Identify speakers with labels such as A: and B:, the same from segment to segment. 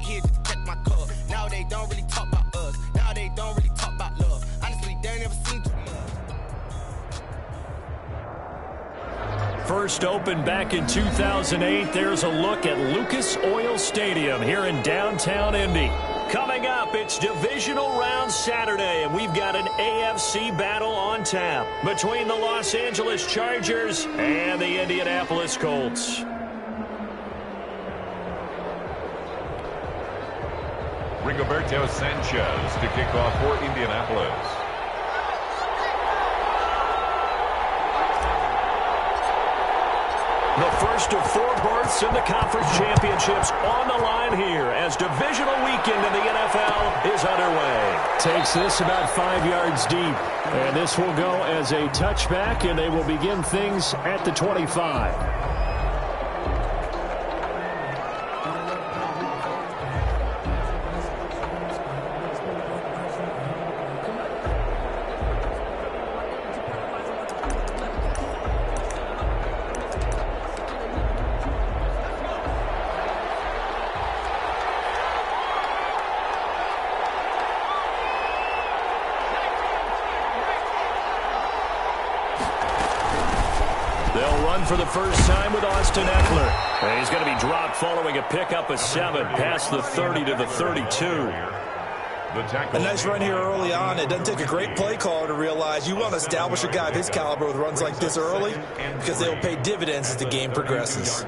A: here just to check my cup. Now they don't really talk about us. Now they don't really talk about love. Honestly, they ain't never seen true love.
B: First opened back in 2008. There's a look at Lucas Oil Stadium here in downtown Indy. Coming up, it's Divisional Round Saturday, and we've got an AFC battle on tap between the Los Angeles Chargers and the Indianapolis Colts.
C: Rigoberto Sanchez to kick off for Indianapolis.
B: The first of 4 berths in the conference championships on the line here as divisional weekend in the NFL is underway. Takes this about 5 yards deep. And this will go as a touchback, and they will begin things at the 25. For the first time with Austin Eckler. And he's going to be dropped following a pickup of 7 past the 30 to the 32.
D: A nice run here early on. It doesn't take a great play caller to realize you want to establish a guy of his caliber with runs like this early because they will pay dividends as the game progresses.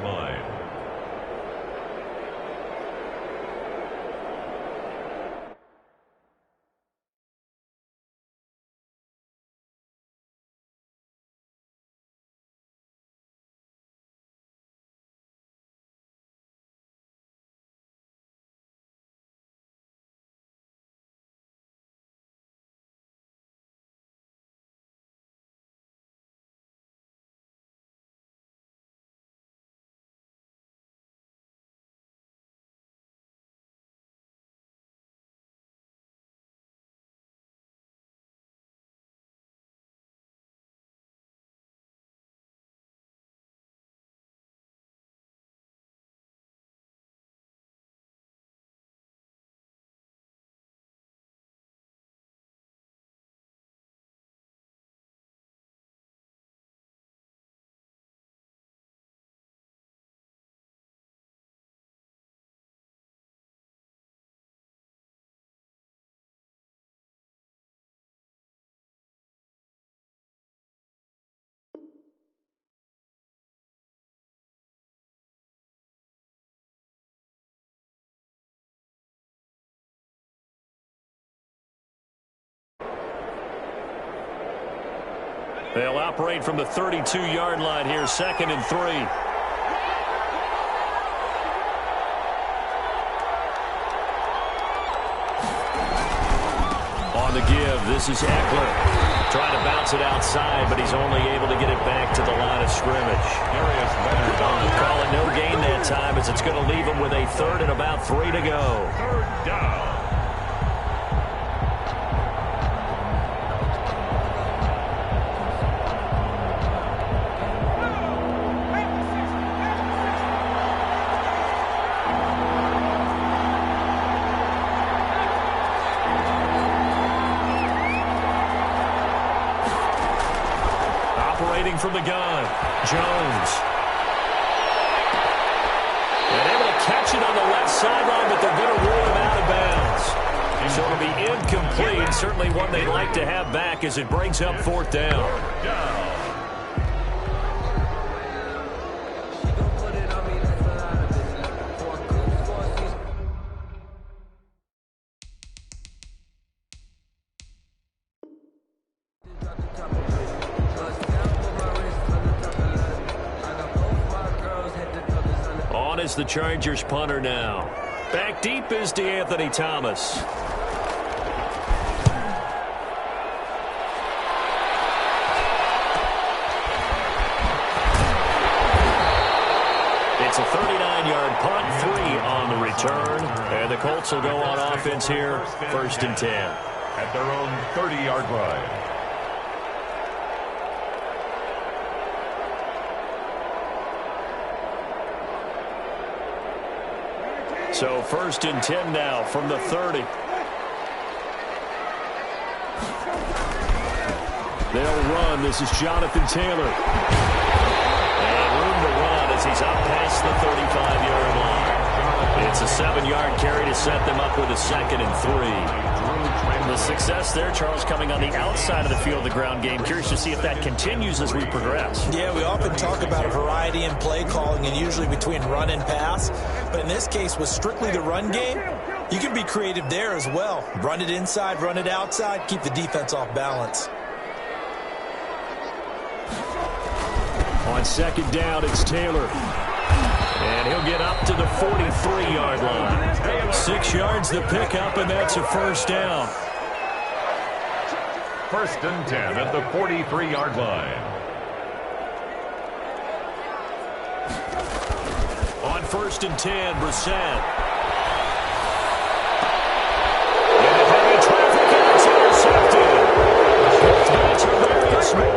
B: They'll operate from the 32-yard line here, 2nd and 3. On the give, this is Eckler. Trying to bounce it outside, but he's only able to get it back to the line of scrimmage. Call it no gain that time as it's going to leave him with a 3rd and about 3 to go.
C: 3rd down.
B: From the gun, Jones. And able to catch it on the left sideline, but they're going to rule him out of bounds. So it'll be incomplete. Certainly one they'd like to have back as it brings up 4th down. Is the Chargers punter now. Back deep is DeAnthony Thomas. It's a 39-yard punt, 3 on the return. And the Colts will go on offense here, 1st and 10.
C: At their own 30-yard line.
B: So 1st and 10 now from the 30. They'll run. This is Jonathan Taylor. And room to run as he's up past the 35-yard line. It's a 7-yard carry to set them up with a 2nd and 3. The success there, Charles, coming on the outside of the field, the ground game. Curious to see if that continues as we progress.
D: Yeah, we often talk about a variety in play calling and usually between run and pass. But in this case, with strictly the run game, you can be creative there as well. Run it inside, run it outside, keep the defense off balance.
B: On 2nd down, it's Taylor. And he'll get up to the 43-yard line. 6 yards the pickup, and that's a 1st down.
C: 1st and 10 at the 43-yard line.
B: On 1st and 10, Brissett. Into heavy traffic, and it's intercepted. Both guys are very small.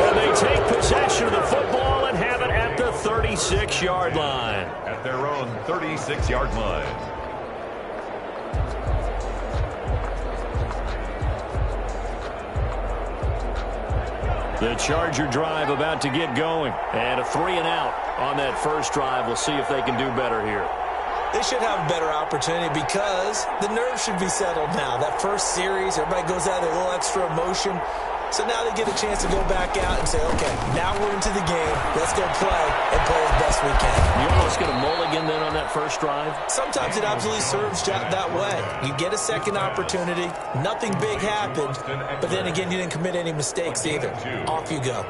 B: And they take possession of the football and have it at the 36-yard line.
C: At their own 36-yard line.
B: The Charger drive about to get going. And a 3-and-out on that first drive. We'll see if they can do better here.
D: They should have a better opportunity because the nerves should be settled now. That first series, everybody goes out with a little extra emotion. So now they get a chance to go back out and say, okay, now we're into the game. Let's go play and play as best we can.
B: You almost get a mulligan then on that first drive?
D: Sometimes it absolutely serves that way. You get a second opportunity. Nothing big happened. But then again, you didn't commit any mistakes either. Off you go.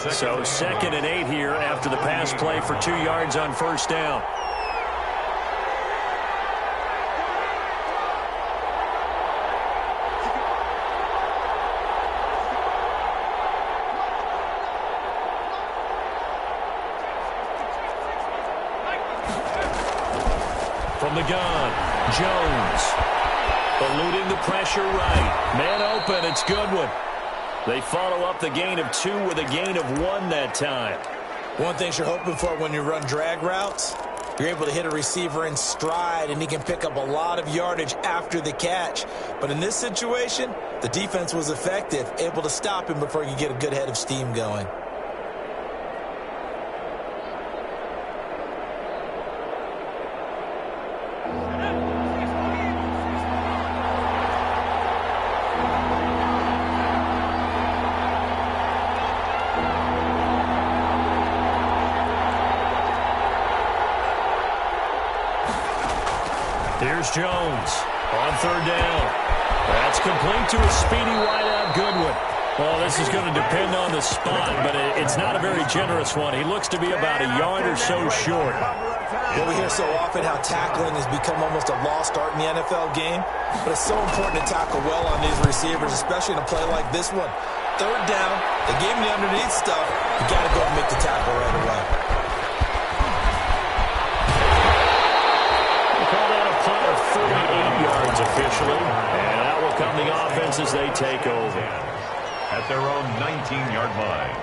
B: So 2nd and 8 here after the pass play for 2 yards on 1st down. From the gun, Jones. Eluding the pressure right. Man open, it's Goodwin. They follow up the gain of 2 with a gain of 1 that time.
D: One thing you're hoping for when you run drag routes, you're able to hit a receiver in stride, and he can pick up a lot of yardage after the catch. But in this situation, the defense was effective, able to stop him before you get a good head of steam going.
B: Here's Jones on 3rd down. That's complete to a speedy wideout Goodwin. Well, this is going to depend on the spot, but it's not a very generous one. He looks to be about a yard or so short.
D: Well, we hear so often how tackling has become almost a lost art in the NFL game, but it's so important to tackle well on these receivers, especially in a play like this one. 3rd down, they gave him the underneath stuff. You got to go and make the tackle right away.
B: Of 48 yards officially, and that will come the offense as they take over.
C: At their own 19-yard line.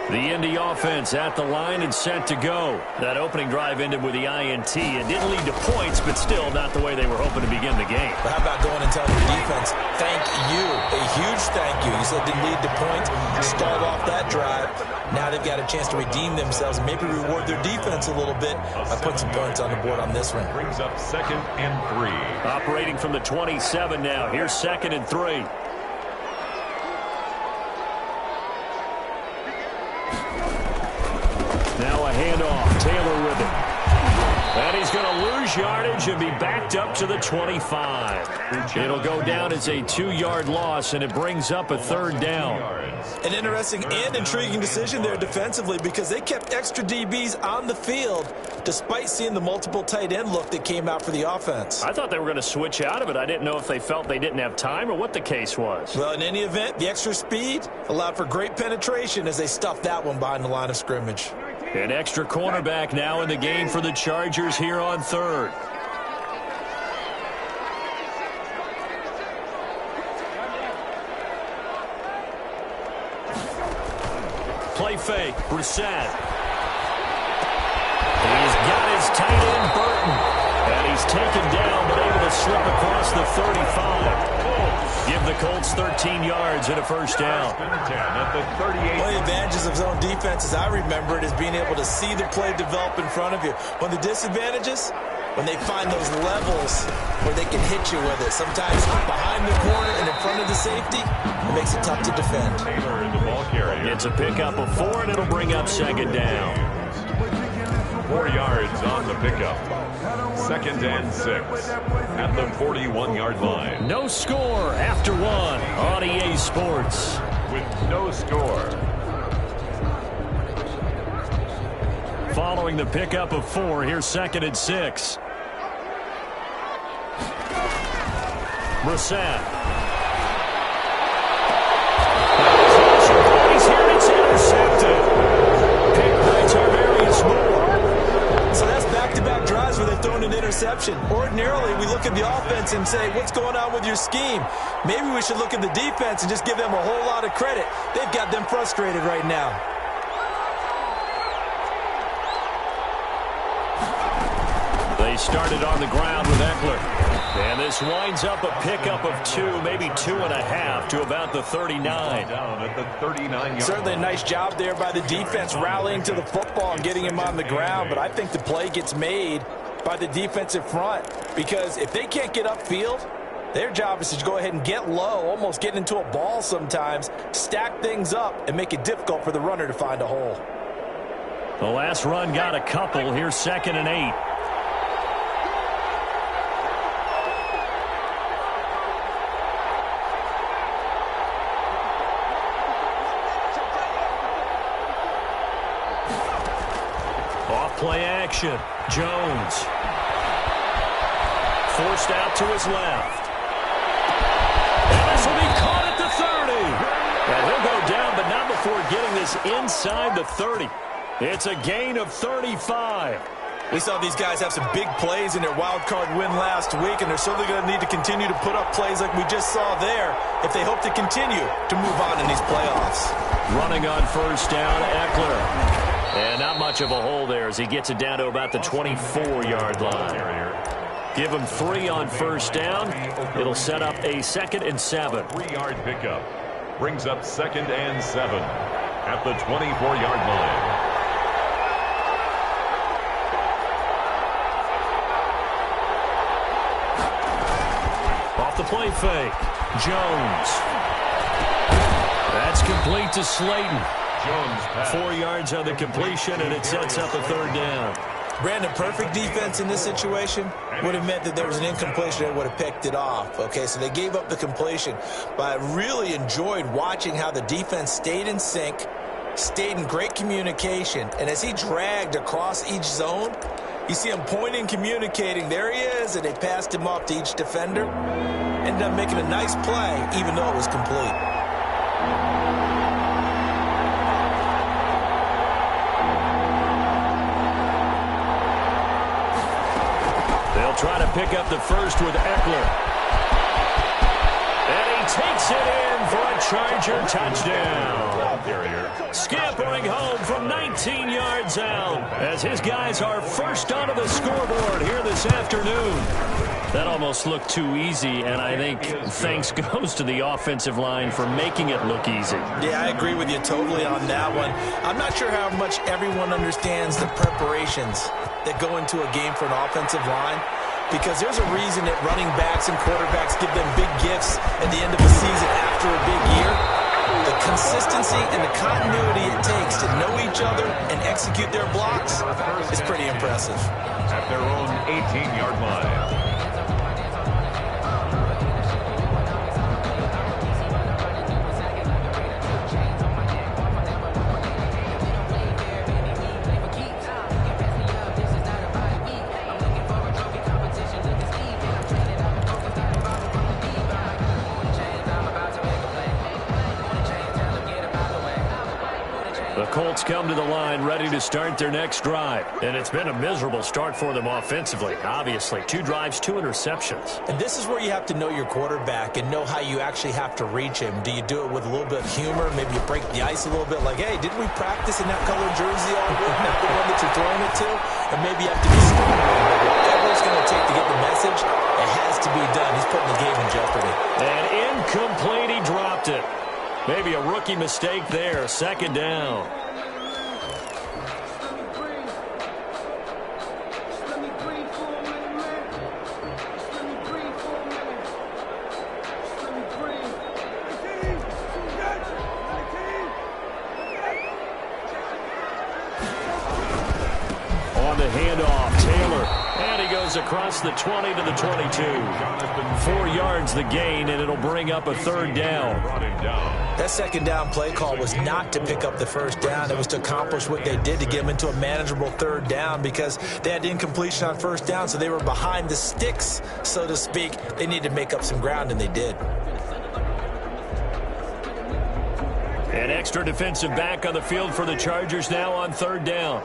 B: The Indy offense at the line and set to go. That opening drive ended with the INT. It didn't lead to points, but still not the way they were hoping to begin the game.
D: But how about going and telling your defense, thank you, a huge thank you. You said didn't lead to points, stalled off that drive. Now they've got a chance to redeem themselves and maybe reward their defense a little bit by putting some points on the board on this one.
C: Brings up 2nd and 3.
B: Operating from the 27 now. Here's 2nd and 3. Now a handoff. Taylor with it. And he's going to lose yardage and be backed up to the 25. It'll go down as a 2-yard loss, and it brings up a 3rd down.
D: An interesting and intriguing decision there defensively because they kept extra DBs on the field despite seeing the multiple tight end look that came out for the offense.
B: I thought they were going to switch out of it. I didn't know if they felt they didn't have time or what the case was.
D: Well, in any event, the extra speed allowed for great penetration as they stuffed that one behind the line of scrimmage.
B: An extra cornerback now in the game for the Chargers here on 3rd. Play fake, Brissett. He's got his tight end, Burton. And he's taken down, but able to slip across the 35. Give the Colts 13 yards and a first down.
D: One of the advantages of zone defense, as I remember it, is being able to see the play develop in front of you. One of the disadvantages, when they find those levels where they can hit you with it. Sometimes behind the corner and in front of the safety, it makes it tough to defend.
B: It's a pickup of 4, and it'll bring up second down.
C: 4 yards on the pickup. 2nd and 6 at the 41-yard line.
B: No score after 1 on EA Sports.
C: With no score.
B: Following the pickup of 4, here's 2nd and 6. Brissett. He's here, it's intercepted. Pick by Tarvarius Moore.
D: So that's back-to-back drives where they've thrown an interception. Ordinarily, we look at the offense and say, what's going on with your scheme? Maybe we should look at the defense and just give them a whole lot of credit. They've got them frustrated right now.
B: They started on the ground with Eckler. And this winds up a pickup of 2, maybe 2.5 to about the 39.
C: Down at the 39-yard.
D: Certainly a nice job there by the defense rallying to the football and getting him on the ground. But I think the play gets made by the defensive front. Because if they can't get upfield, their job is to go ahead and get low, almost get into a ball sometimes, stack things up, and make it difficult for the runner to find a hole.
B: The last run got a couple. Here's 2nd and 8. Play action. Jones. Forced out to his left. And this will be caught at the 30. And he'll go down, but not before getting this inside the 30. It's a gain of 35.
D: We saw these guys have some big plays in their wild card win last week, and they're certainly going to need to continue to put up plays like we just saw there if they hope to continue to move on in these playoffs.
B: Running on first down, Eckler. And not much of a hole there as he gets it down to about the 24-yard line. Give him 3 on first down. It'll set up a 2nd and 7.
C: 3-yard pickup brings up 2nd and 7 at the 24-yard line.
B: Off the play fake. Jones. That's complete to Slayton. 4 yards on the completion, and it sets up a 3rd down.
D: Brandon, perfect defense in this situation would have meant that there was an incompletion that would have picked it off. Okay, so they gave up the completion, but I really enjoyed watching how the defense stayed in sync, stayed in great communication, and as he dragged across each zone, you see him pointing, communicating. There he is, and they passed him off to each defender. Ended up making a nice play, even though it was complete.
B: Try to pick up the first with Eckler. And he takes it in for a Charger touchdown. Scampering home from 19 yards out as his guys are first onto the scoreboard here this afternoon. That almost looked too easy, and I think thanks goes to the offensive line for making it look easy.
D: Yeah, I agree with you totally on that one. I'm not sure how much everyone understands the preparations that go into a game for an offensive line, because there's a reason that running backs and quarterbacks give them big gifts at the end of the season after a big year. The consistency and the continuity it takes to know each other and execute their blocks is pretty impressive.
C: At their own 18-yard line.
B: Colts come come to the line ready to start their next drive. And it's been a miserable start for them offensively, obviously. 2 drives, 2 interceptions.
D: And this is where you have to know your quarterback and know how you actually have to reach him. Do you do it with a little bit of humor? Maybe you break the ice a little bit like, hey, didn't we practice in that colored jersey all week? That's the one that you're throwing it to? And maybe you have to be stern. Whatever it's going to take to get the message, it has to be done. He's putting the game in jeopardy.
B: And incomplete, he dropped it. Maybe a rookie mistake there. Second down. On the handoff, Taylor. And he goes across the 20 to the 22. 4 yards the gain, and it'll bring up a third down.
D: That second down play call was not to pick up the first down. It was to accomplish what they did to get them into a manageable third down because they had incompletion on first down, so they were behind the sticks, so to speak. They needed to make up some ground, and they did.
B: An extra defensive back on the field for the Chargers now on third down.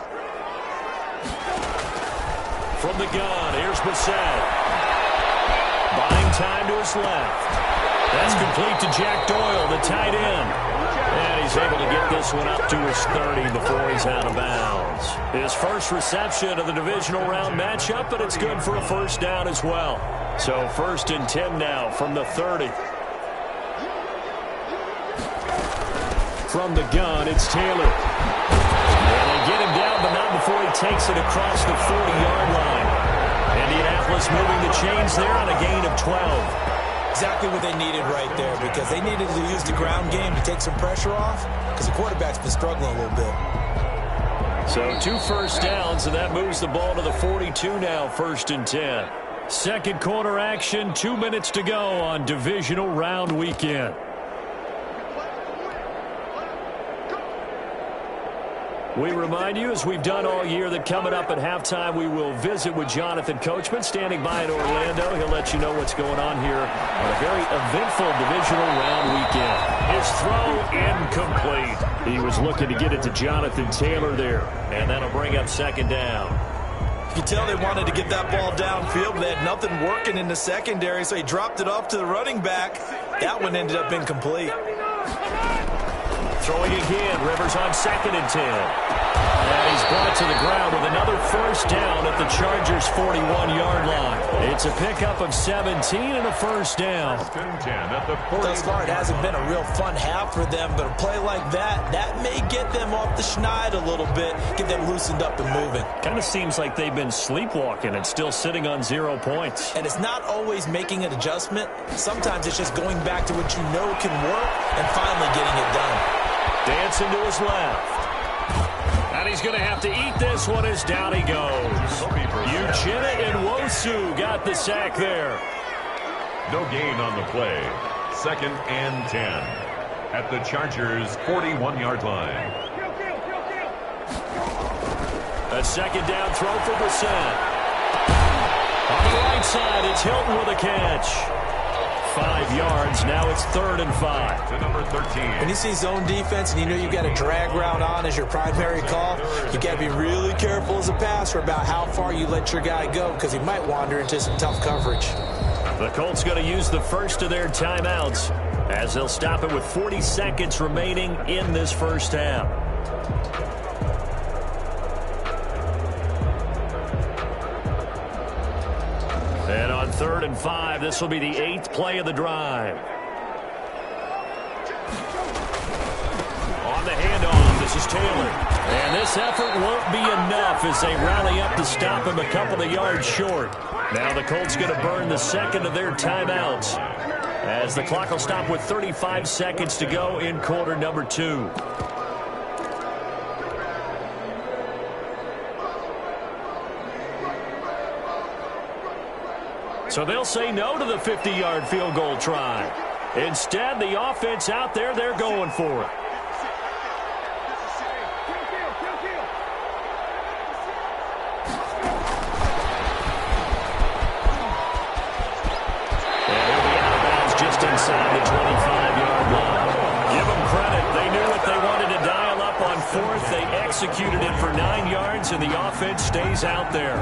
B: From the gun, here's Bissett. Buying time to his left. That's complete to Jack Doyle, the tight end. And he's able to get this one up to his 30 before he's out of bounds. His first reception of the divisional round matchup, but it's good for a first down as well. So 1st and 10 now from the 30. From the gun, it's Taylor. And they get him down, but not before he takes it across the 40-yard line. Indianapolis moving the chains there on a gain of 12.
D: Exactly what they needed right there because they needed to use the ground game to take some pressure off because the quarterback's been struggling a little bit.
B: So 2 first downs, and that moves the ball to the 42 now, 1st and 10. Second quarter action, 2 minutes to go on divisional round weekend. We remind you, as we've done all year, that coming up at halftime, we will visit with Jonathan Coachman, standing by in Orlando. He'll let you know what's going on here on a very eventful divisional round weekend. His throw incomplete. He was looking to get it to Jonathan Taylor there, and that'll bring up second down.
D: You can tell they wanted to get that ball downfield, but they had nothing working in the secondary, so he dropped it off to the running back. That one ended up incomplete.
B: Throwing again, Rivers on 2nd and 10. And he's brought to the ground with another first down at the Chargers' 41-yard line. It's a pickup of 17 and a first down.
D: Thus far, it hasn't been a real fun half for them, but a play like that may get them off the schneid a little bit, get them loosened up and moving.
B: Kind of seems like they've been sleepwalking and still sitting on 0 points.
D: And it's not always making an adjustment. Sometimes it's just going back to what you know can work and finally getting it done.
B: Dancing to his left. And he's going to have to eat this one as down he goes. Uchenna and Wosu got the sack there.
C: No gain on the play. 2nd and 10 at the Chargers' 41-yard line.
B: A second down throw for Bissett. On the right side, it's Hilton with a catch. 5 yards. Now it's 3rd and 5.
C: To number 13.
D: When you see zone defense and you know you've got a drag route on as your primary call, you got to be really careful as a passer about how far you let your guy go because he might wander into some tough coverage.
B: The Colts going to use the first of their timeouts as they'll stop it with 40 seconds remaining in this first half. And on 3rd and 5, this will be the 8th play of the drive. On the handoff, this is Taylor. And this effort won't be enough as they rally up to stop him a couple of yards short. Now the Colts going to burn the second of their timeouts as the clock will stop with 35 seconds to go in quarter number 2. So they'll say no to the 50-yard field goal try. Instead, the offense out there, they're going for it. And he'll be out of bounds just inside the 25-yard line. Give them credit. They knew what they wanted to dial up on 4th. They executed it for 9 yards, and the offense stays out there.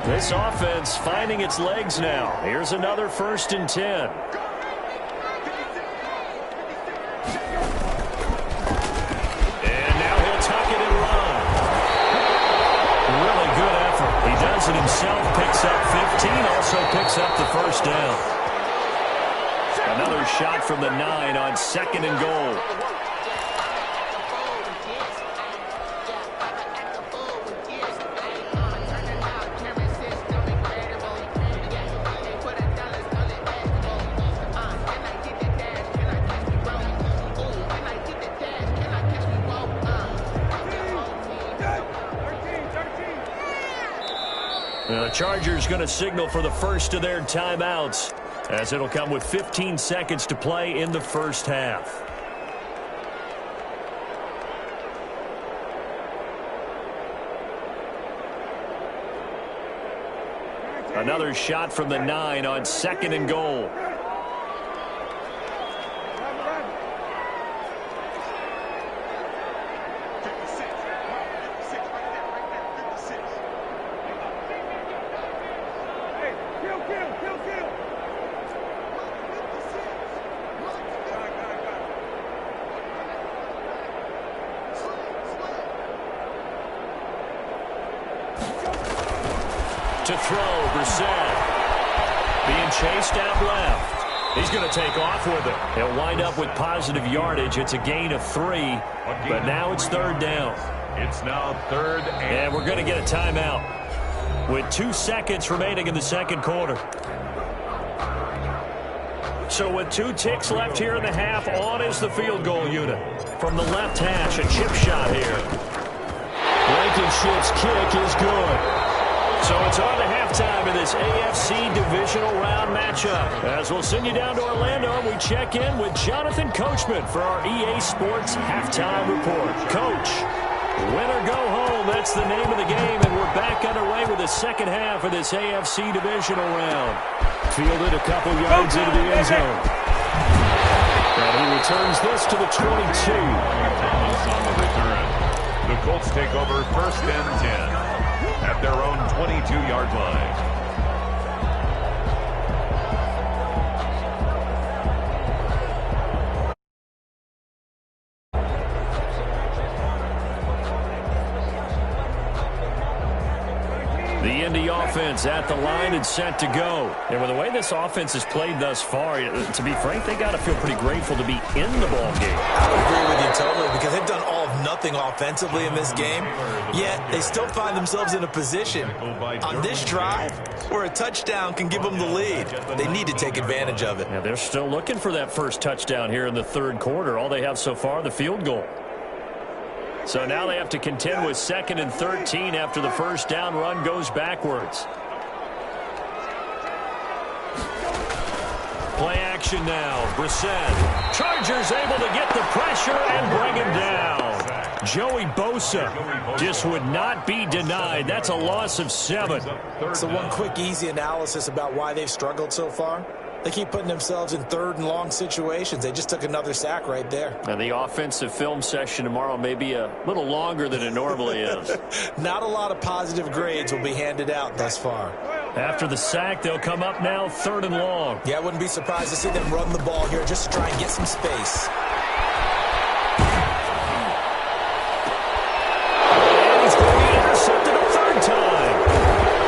B: This offense finding its legs now. Here's another 1st and 10. And now he'll tuck it and run. Really good effort. He does it himself, picks up 15, also picks up the 1st down. Another shot from the 9 on 2nd and goal. The Chargers going to signal for the first of their timeouts, as it'll come with 15 seconds to play in the 1st half. Another shot from the 9 on 2nd and goal. To throw, Brissett. Being chased out left. He's going to take off with it. He'll wind up with positive yardage. It's a gain of 3, but now it's 3rd down.
C: It's now 3rd
B: and we're going to get a timeout with 2 seconds remaining in the 2nd quarter. So with 2 ticks left here in the half, on is the field goal unit. From the left hash, a chip shot here. Blankenship's kick is good. So it's on to halftime in this AFC divisional round matchup. As we'll send you down to Orlando, we check in with Jonathan Coachman for our EA Sports Halftime Report. Coach, win or go home, that's the name of the game, and we're back underway with the 2nd half of this AFC divisional round. Fielded a couple yards into the end zone. And he returns this to the 22.
C: on the return. The Colts take over 1st and 10. At their own 22-yard line.
B: The Indy offense at the line and set to go. And with the way this offense has played thus far, to be frank, they got to feel pretty grateful to be in the ball game.
D: I would agree with you totally, because they've done all of nothing offensively in this game, yet they still find themselves in a position on this drive where a touchdown can give them the lead. They need to take advantage of it.
B: Yeah, they're still looking for that first touchdown here in the 3rd quarter. All they have so far, the field goal. So now they have to contend with 2nd and 13 after the 1st down run goes backwards. Play action now. Brissett. Chargers able to get the pressure and bring him down. Joey Bosa just would not be denied. That's a loss of 7.
D: So one quick, easy analysis about why they've struggled so far. They keep putting themselves in 3rd and long situations. They just took another sack right there.
B: And the offensive film session tomorrow may be a little longer than it normally is.
D: Not a lot of positive grades will be handed out thus far.
B: After the sack, they'll come up now 3rd and long.
D: Yeah, I wouldn't be surprised to see them run the ball here just to try and get some space.
B: And he's going to be intercepted a 3rd time.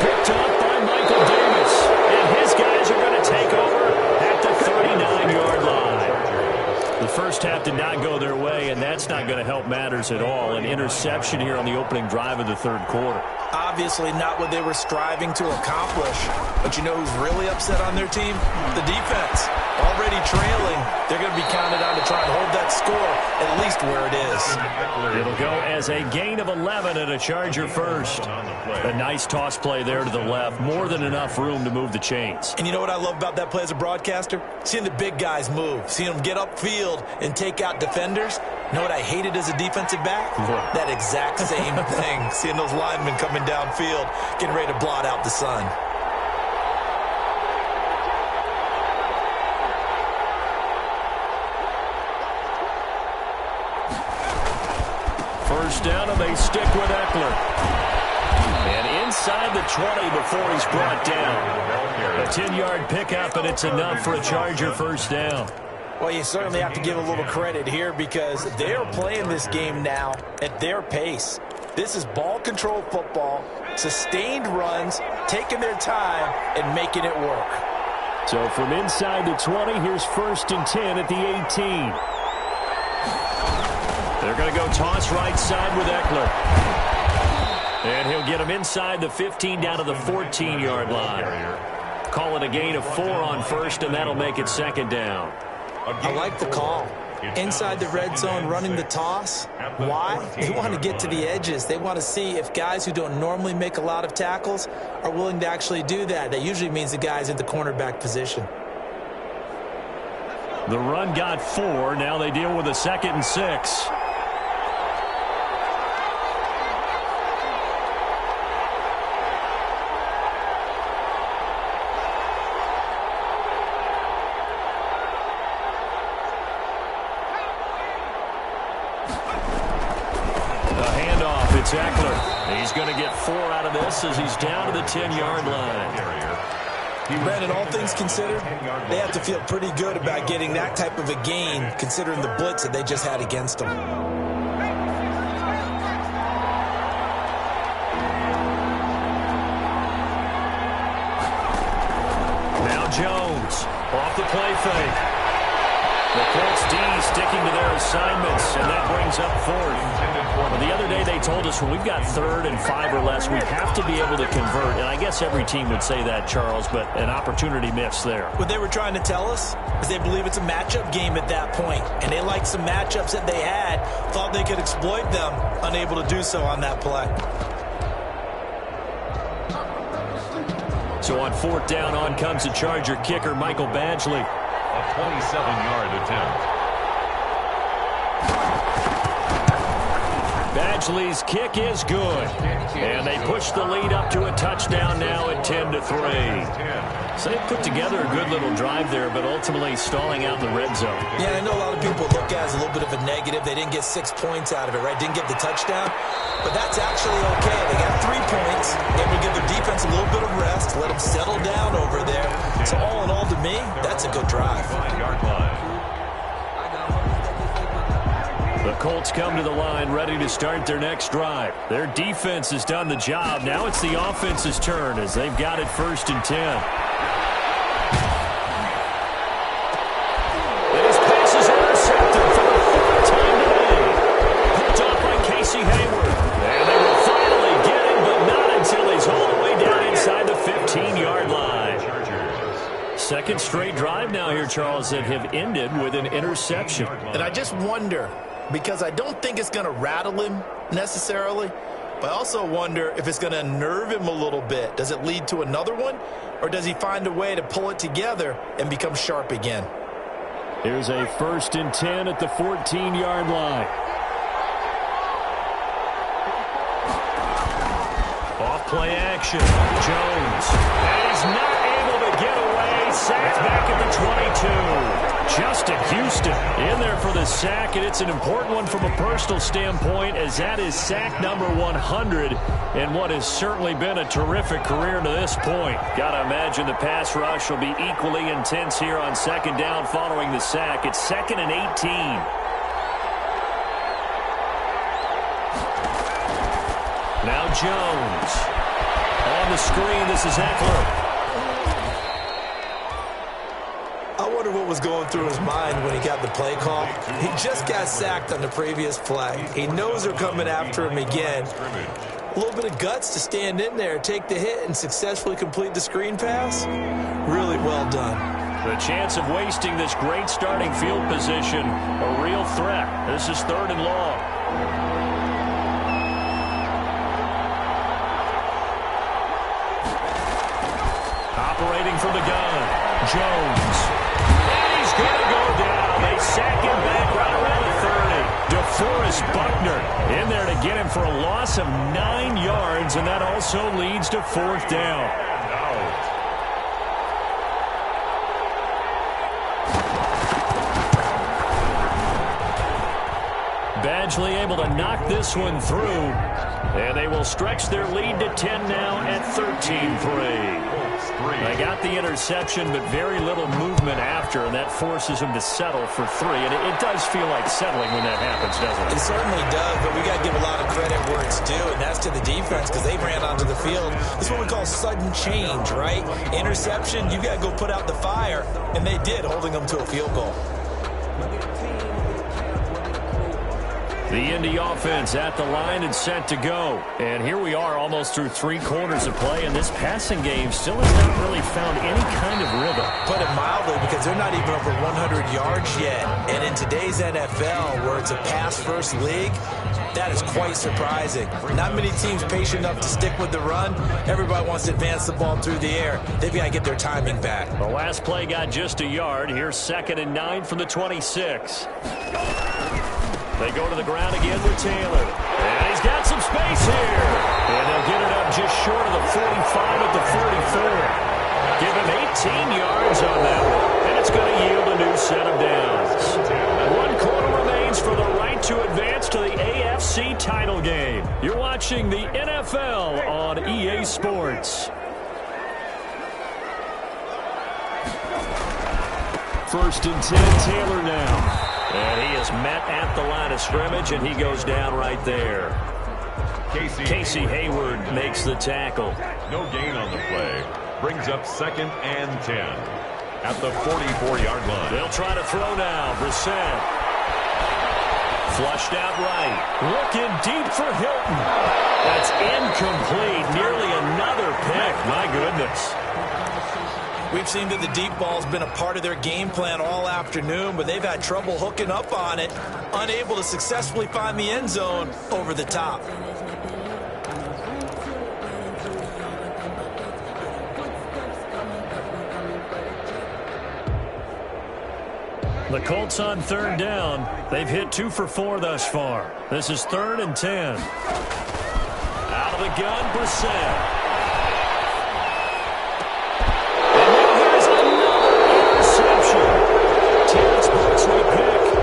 B: Picked up by Michael Davis. And his guys are going to take over at the 39-yard line. The first half did not go their way, and that's not going to help matters at all. An interception here on the opening drive of the 3rd quarter.
D: Obviously not what they were striving to accomplish. But you know who's really upset on their team? The defense. Already trailing. They're going to be counted on to try and hold that score at least where it is.
B: It'll go as a gain of 11 and a Charger first. A nice toss play there to the left. More than enough room to move the chains.
D: And you know what I love about that play as a broadcaster? Seeing the big guys move. Seeing them get upfield and take out defenders. You know what I hated as a defensive back? That exact same thing. Seeing those linemen coming downfield, getting ready to blot out the sun.
B: first down, and they stick with Eckler. And inside the 20 before he's brought down. A 10-yard pickup, and it's enough for a Charger first down.
D: Well, you certainly have to give a little credit here because they're playing this game now at their pace. This is ball control football, sustained runs, taking their time, and making it work.
B: So from inside the 20, here's 1st and 10 at the 18. They're going to go toss right side with Eckler. And he'll get him inside the 15 down to the 14-yard line. Call it a gain of 4 on first, and that'll make it 2nd down.
D: I like the call. Inside the red zone, running the toss. Why? They want to get to the edges. They want to see if guys who don't normally make a lot of tackles are willing to actually do that. That usually means the guy's in the cornerback position.
B: The run got 4. Now they deal with a 2nd and 6. It's Eckler. He's going to get 4 out of this as he's down to the 10-yard line.
D: Brandon, all things considered, they have to feel pretty good about getting that type of a gain considering the blitz that they just had against them.
B: Now Jones off the play fake. The Colts D sticking to their assignments, and that brings up 4th. Well, the other day they told us when we've got 3rd and 5 or less, we have to be able to convert. And I guess every team would say that, Charles, but an opportunity missed there.
D: What they were trying to tell us is they believe it's a matchup game at that point, and they liked some matchups that they had, thought they could exploit them, unable to do so on that play.
B: So on 4th down, on comes the Charger kicker, Michael Badgley.
C: A 27-yard attempt.
B: Badgley's kick is good. And they push the lead up to a touchdown now at 10-3. So they put together a good little drive there, but ultimately stalling out the red zone.
D: Yeah, I know a lot of people look at it as a little bit of a negative. They didn't get 6 points out of it, right? Didn't get the touchdown. But that's actually okay. They got 3 points. Able to give their defense a little bit of rest, let them settle down over there. So all in all, to me, that's a good drive.
C: 5-yard line.
B: The Colts come to the line ready to start their next drive. Their defense has done the job. Now it's the offense's turn as they've got it 1st and 10. And his pass is intercepted for the 4th time today. Picked off by Casey Hayward. And they will finally get him, but not until he's all the way down inside the 15-yard line. 2nd straight drive now here, Charles, that have ended with an interception.
D: And I just wonder, because I don't think it's going to rattle him necessarily, but I also wonder if it's going to unnerve him a little bit. Does it lead to another one, or does he find a way to pull it together and become sharp again?
B: Here's a 1st and 10 at the 14-yard line. Off play action. Jones. And he's not able to get away. Sacked back at the 22. Justin Houston in there for the sack, and it's an important one from a personal standpoint as that is sack number 100 in what has certainly been a terrific career to this point. Got to imagine the pass rush will be equally intense here on 2nd down following the sack. It's 2nd and 18. Now Jones. On the screen, this is Eckler.
D: I wonder what was going through his mind when he got the play call. He just got sacked on the previous play. He knows they're coming after him again. A little bit of guts to stand in there, take the hit, and successfully complete the screen pass. Really well done.
B: The chance of wasting this great starting field position, a real threat. This is 3rd and long. Operating from the gun, Jones. And he's going to go down. They sack him back right around the 30. DeForest Buckner in there to get him for a loss of 9 yards, and that also leads to 4th down. eventually able to knock this one through. And they will stretch their lead to 10 now at 13-3. They got the interception, but very little movement after, and that forces them to settle for 3. And it does feel like settling when that happens, doesn't it?
D: It certainly does, but we got to give a lot of credit where it's due, and that's to the defense because they ran onto the field. This is what we call sudden change, right? Interception, you got to go put out the fire, and they did, holding them to a field goal.
B: The Indy offense at the line and set to go. And here we are almost through 3 quarters of play, and this passing game still has not really found any kind of rhythm.
D: Put it mildly, because they're not even over 100 yards yet. And in today's NFL, where it's a pass-first league, that is quite surprising. Not many teams patient enough to stick with the run. Everybody wants to advance the ball through the air. They've got to get their timing back.
B: The last play got just a yard. Here's 2nd and 9 from the 26. They go to the ground again with Taylor. And he's got some space here. And they'll get it up just short of the 45 at the 44. Give him 18 yards on that one. And it's going to yield a new set of downs. 1 quarter remains for the right to advance to the AFC title game. You're watching the NFL on EA Sports. 1st and 10, Taylor now. And he is met at the line of scrimmage, and he goes down right there. Casey Hayward makes the tackle.
C: No gain on the play. Brings up 2nd and 10 at the 44-yard line.
B: They'll try to throw now. Brissett. Flushed out right. Looking deep for Hilton. That's incomplete. Nearly another pick. My goodness.
D: We've seen that the deep ball's been a part of their game plan all afternoon, but they've had trouble hooking up on it, unable to successfully find the end zone over the top.
B: The Colts on 3rd down. They've hit 2 for 4 thus far. This is 3rd and 10. Out of the gun, Brissett.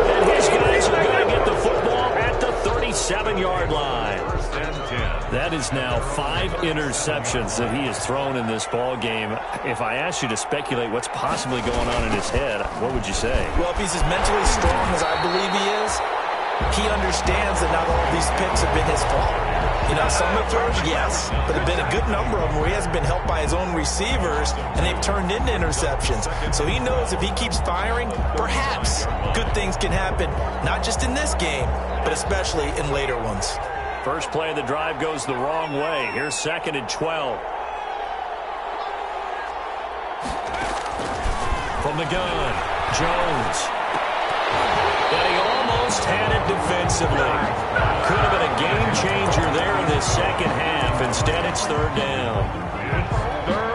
B: And his guys are going to get the football at the 37-yard line. That is now 5 interceptions that he has thrown in this ball game. If I asked you to speculate what's possibly going on in his head, what would you say?
D: Well, if he's as mentally strong as I believe he is, he understands that not all of these picks have been his fault. You know, some have thrown, yes, but there have been a good number of them where he hasn't been helped by his own receivers, and they've turned into interceptions. So he knows if he keeps firing, perhaps good things can happen, not just in this game, but especially in later ones.
B: First play of the drive goes the wrong way. Here's 2nd and 12. From the gun, Jones. And he almost had it defensively. Could have been a game changer there in this 2nd half. Instead, it's 3rd down.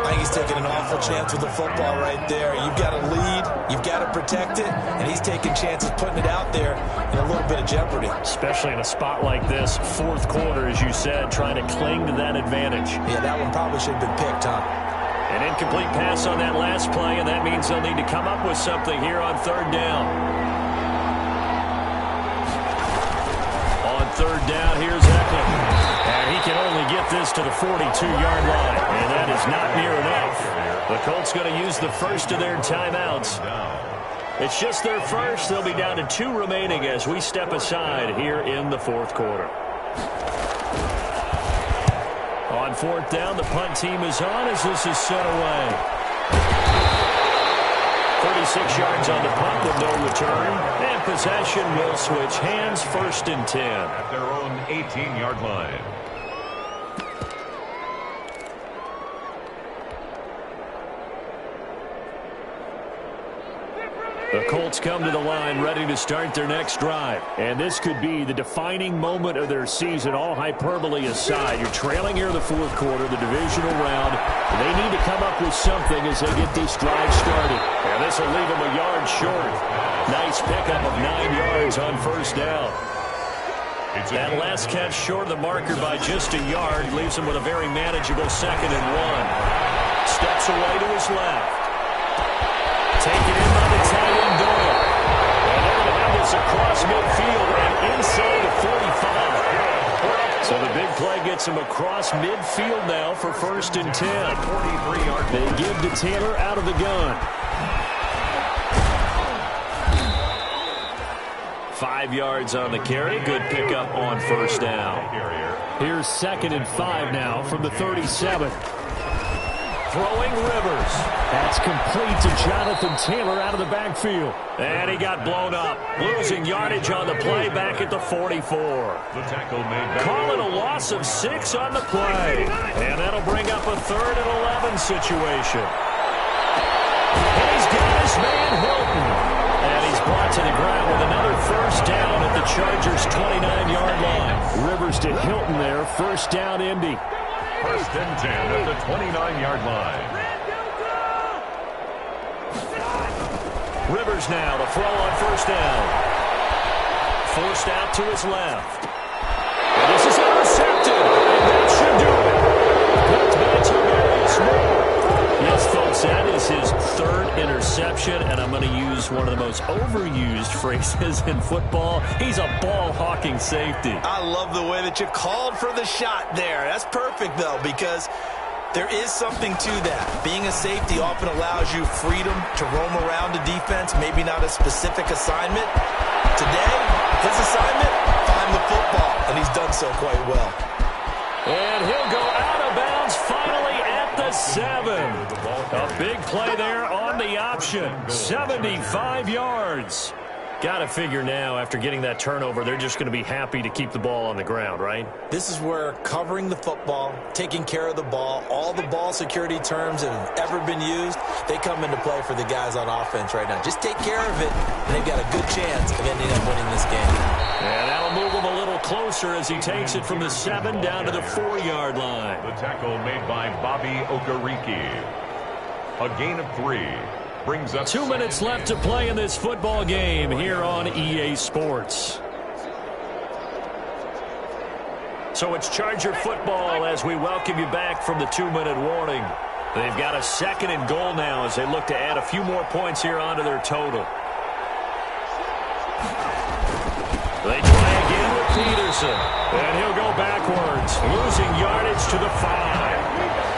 D: I think he's taking an awful chance with the football right there. You've got to lead, you've got to protect it, and he's taking chances putting it out there in a little bit of jeopardy.
B: Especially in a spot like this, 4th quarter, as you said, trying to cling to that advantage.
D: Yeah, that one probably should have been picked, huh?
B: An incomplete pass on that last play, and that means they'll need to come up with something here on 3rd down. On 3rd down, here's Eckler. And he can only get this to the 42-yard line, and that is not near enough. The Colts going to use the first of their timeouts. It's just their first. They'll be down to 2 remaining as we step aside here in the 4th quarter. On 4th down, the punt team is on as this is set away. 36 yards on the punt with no return. And possession will switch hands, 1st and 10.
C: At their own 18-yard line.
B: The Colts come to the line ready to start their next drive. And this could be the defining moment of their season, all hyperbole aside. You're trailing here in the 4th quarter, the divisional round. They need to come up with something as they get this drive started. And this will leave them a yard short. Nice pickup of 9 yards on 1st down. That last catch short of the marker by just a yard leaves him with a very manageable 2nd and 1. Steps away to his left. Taken in by the tight end Doyle. And they're going to have This across midfield and inside the 45. So the big play gets him across midfield now for 1st and 10.
C: 43-yard.
B: They give to Taylor out of the gun. 5 yards on the carry. Good pickup on 1st down. Here's 2nd and 5 now from the 37. Throwing Rivers. That's complete to Jonathan Taylor out of the backfield. And he got blown up. Losing yardage on the play back at the 44.
C: The tackle made.
B: Calling a loss of 6 on the play. And that'll bring up a 3rd and 11 situation. And he's got his man Hilton. And he's brought to the ground with another 1st down at the Chargers' 29-yard line. Rivers to Hilton there. 1st down, Indy.
C: 1st and 10 at the 29-yard line.
B: Rivers now to throw on 1st down. Forced out to his left. And this is intercepted. And that should do it. Picked by Tavarius Moore. Yes, folks, that is his 3rd interception, and I'm going to use one of the most overused phrases in football. He's a ball-hawking safety.
D: I love the way that you called for the shot there. That's perfect, though, because there is something to that. Being a safety often allows you freedom to roam around a defense, maybe not a specific assignment. Today, his assignment, find the football, and he's done so quite well.
B: And he'll go out of bounds finally at the 7. A big play there on the option. 75 yards. Got to figure now, after getting that turnover, they're just going to be happy to keep the ball on the ground, right?
D: This is where covering the football, taking care of the ball, all the ball security terms that have ever been used, they come into play for the guys on offense right now. Just take care of it, and they've got a good chance of ending up winning this game.
B: And that'll move him a little closer as he takes it from the 7 down to the 4-yard line.
C: The tackle made by Bobby Okereke. A gain of 3. Brings up
B: 2 minutes left to play in this football game here on EA Sports. So it's Charger football as we welcome you back from the 2-minute warning. They've got a 2nd and goal now as they look to add a few more points here onto their total. They try again with Peterson. And he'll go backwards, losing yardage to the 5.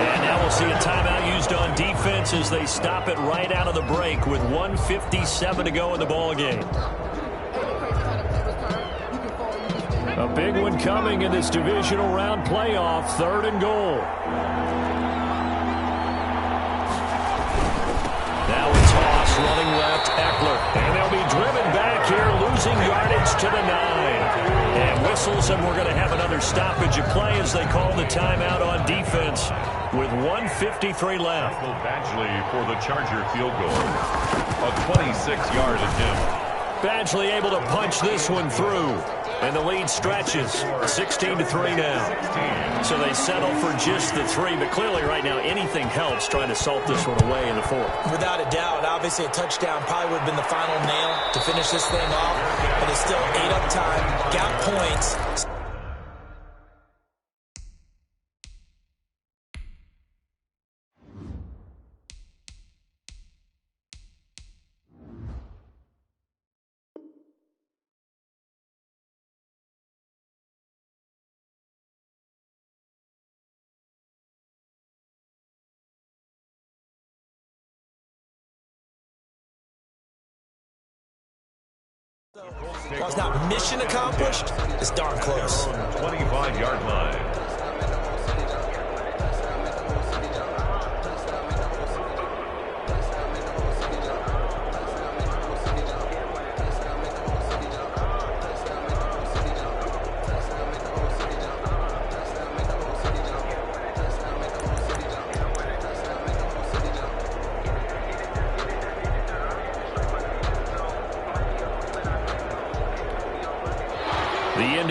B: And now we'll see a timeout used on defense as they stop it right out of the break with 1:57 to go in the ball game. A big one coming in this divisional round playoff, 3rd and goal. Now a toss, running left, Eckler. And they'll be driven back here, losing yardage to the 9. And whistles, and we're going to have another stoppage of play as they call the timeout on defense with 1:53 left.
C: Badgley for the Charger field goal. A 26-yard attempt.
B: Badgley able to punch this one through. And the lead stretches 16-3 now. So they settle for just the 3, but clearly right now anything helps trying to salt this one away in the 4th.
D: Without a doubt, obviously a touchdown probably would have been the final nail to finish this thing off, but it's still 8 up time, got points. While it's not mission accomplished, it's darn close.
C: 25-yard line.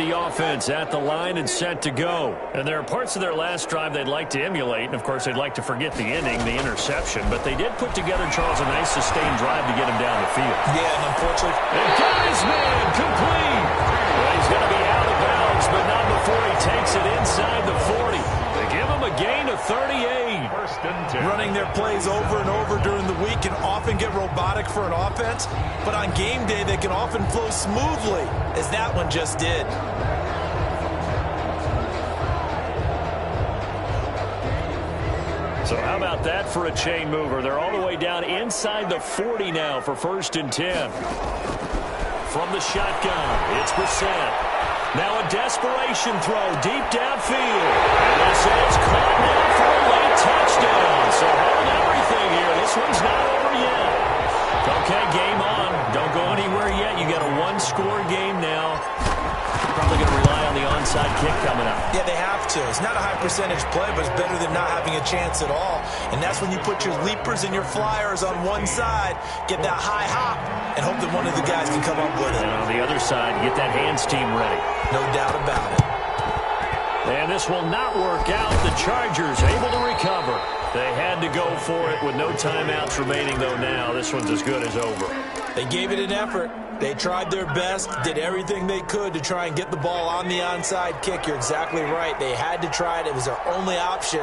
B: Offense at the line and set to go. And there are parts of their last drive they'd like to emulate, and of course they'd like to forget the ending, the interception, but they did put together, Charles, a nice sustained drive to get him down the field.
D: Yeah, and unfortunately,
B: and got his man complete. Well, he's going to be out of bounds, but not before he takes it inside the 40. They give him a gain of 38.
C: First and 10.
D: Running their plays over and over during the week can often get robotic for an offense, but on game day they can often flow smoothly, as that one just did.
B: So how about that for a chain mover? They're all the way down inside the 40 now for first and 10. From the shotgun, it's Brissett. Now a desperation throw deep downfield. And this is caught now for a late touchdown. So hold everything here. This one's not over yet. Okay, game on. Don't go anywhere yet. You got a one-score game now. Probably going to rely on the onside kick coming up.
D: Yeah, they have to. It's not a high percentage play, but it's better than not having a chance at all. And that's when you put your leapers and your flyers on one side, get that high hop, and hope that one of the guys can come up with it.
B: And on the other side, get that hands team ready.
D: No doubt about it.
B: And this will not work out. The Chargers able to recover. They had to go for it with no timeouts remaining, though, now. This one's as good as over.
D: They gave it an effort. They tried their best, did everything they could to try and get the ball on the onside kick. You're exactly right. They had to try it. It was their only option.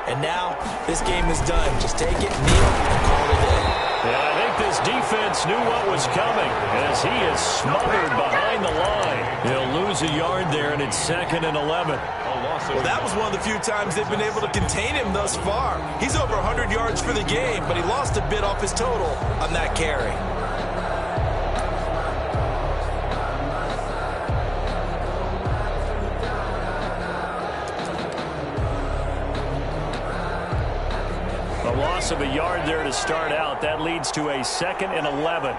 D: And now this game is done. Just take it, kneel, and call it a day.
B: Yeah, I think this defense knew what was coming as he is smothered behind the line. He'll lose a yard there, and it's 2nd and 11.
D: Well, that was one of the few times they've been able to contain him thus far. He's over 100 yards for the game, but he lost a bit off his total on that carry.
B: A loss of a yard there to start out. That leads to a 2nd and 11.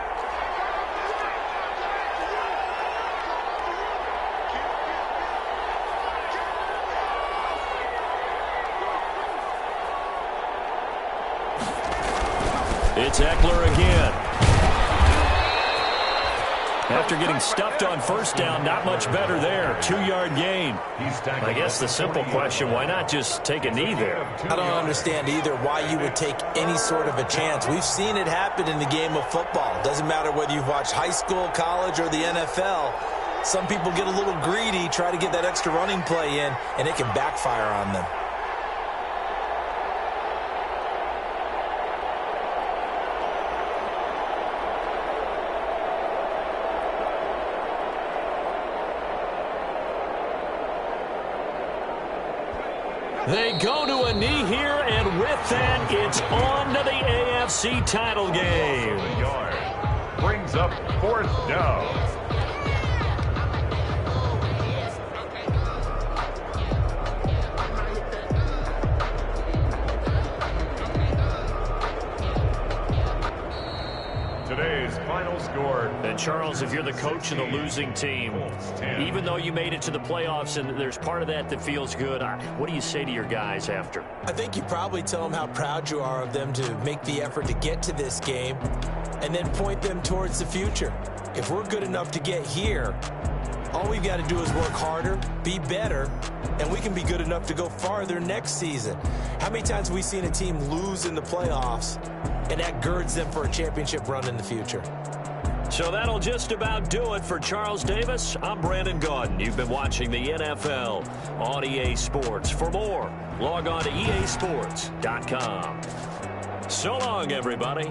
B: It's Eckler again. After getting stuffed on first down, not much better there. 2-yard gain. I guess the simple question, why not just take a knee there?
D: I don't understand either why you would take any sort of a chance. We've seen it happen in the game of football. Doesn't matter whether you've watched high school, college, or the NFL. Some people get a little greedy, try to get that extra running play in, and it can backfire on them.
B: They go to a knee here, and with that, it's on to the AFC title game.
C: Brings up 4th down. Today's final score.
B: And Charles, if you're the coach of the losing team, even though you made it to the playoffs and there's part of that that feels good, what do you say to your guys after?
D: I think you probably tell them how proud you are of them to make the effort to get to this game and then point them towards the future. If we're good enough to get here, all we've got to do is work harder, be better, and we can be good enough to go farther next season. How many times have we seen a team lose in the playoffs, and that girds them for a championship run in the future?
B: So that'll just about do it for Charles Davis. I'm Brandon Gaudin. You've been watching the NFL on EA Sports. For more, log on to easports.com. So long, everybody.